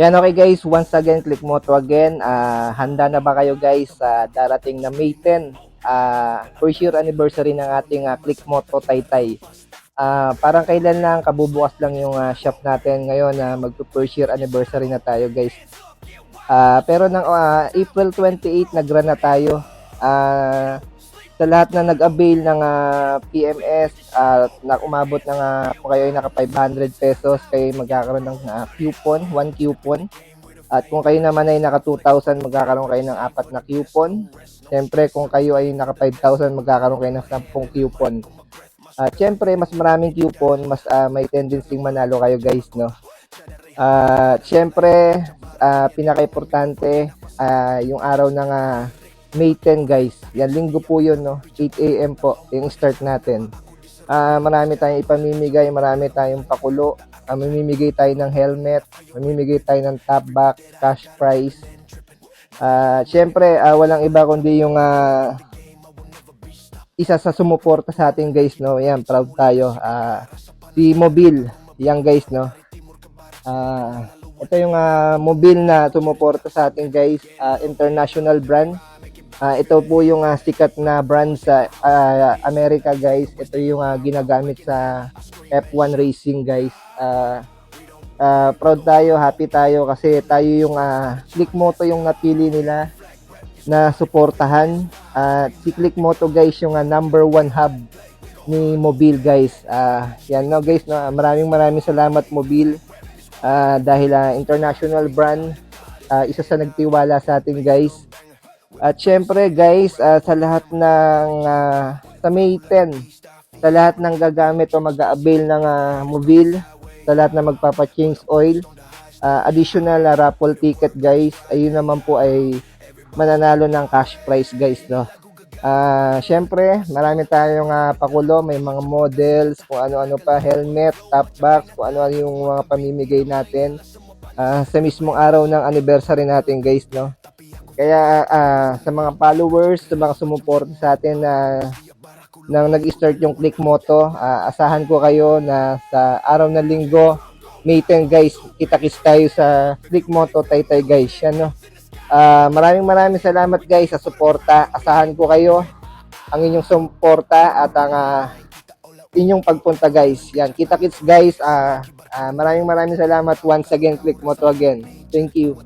Yan, okay guys, once again, Click Moto again. Handa na ba kayo guys sa darating na May 10, first year anniversary ng ating Click Moto Taytay. Parang kailan lang, kabubukas lang yung shop natin ngayon na mag-first year anniversary na tayo guys. Pero ng April 28, nag-run na tayo. Sa lahat na nag-avail ng PMS, na umabot ng kung kayo ay naka 500 pesos, kayo magkakaroon ng coupon, 1 coupon. At kung kayo naman ay naka 2,000, magkakaroon kayo ng 4 na coupon. Siyempre, kung kayo ay naka 5,000, magkakaroon kayo ng 10 coupon. At siyempre, mas maraming coupon, mas may tendency manalo kayo guys, no? Siyempre, pinaka-importante, yung araw ng May 10 guys. Yan, linggo po yun, no? 8 AM po, yung start natin. Marami tayong ipamimigay, marami tayong pakulo. Mamimigay tayo ng helmet, mamimigay tayo ng top box, cash prize. Siyempre, walang iba kundi yung isa sa sumuporta sa atin guys, no? Yan, proud tayo. Si Mobile, yan guys, no? Ito yung Mobile na sumuporta sa atin guys, international brand. Ito po yung sikat na brand sa America guys. Ito yung ginagamit sa F1 racing guys. Proud tayo, happy tayo kasi tayo yung Click Moto yung napili nila na suportahan. Si Click Moto guys yung number 1 hub ni Mobile guys. Yan no guys, no, maraming salamat Mobile, dahil international brand, isa sa nagtiwala sa atin guys. At syempre guys, sa lahat ng sa May 10, sa lahat ng gagamit o mag-a-avail ng Mobile, sa lahat na magpapa-change oil, additional raffle ticket guys, ayun naman po ay mananalo ng cash prize guys, no. Syempre, marami tayong pakulo, may mga models, kung ano-ano pa, helmet, top box, kung ano-ano yung mga pamimigay natin sa mismong araw ng anniversary natin guys, no. Kaya sa mga followers, sa mga sumuporta sa atin nang nag-start yung Click Moto, asahan ko kayo na sa araw ng linggo, May 10 guys, kita-kits tayo sa Click Moto Taytay guys. Yan, no? Maraming salamat guys sa suporta. Asahan ko kayo ang inyong suporta at ang inyong pagpunta guys. Yan, kita-kits guys. Maraming salamat once again, Click Moto again. Thank you.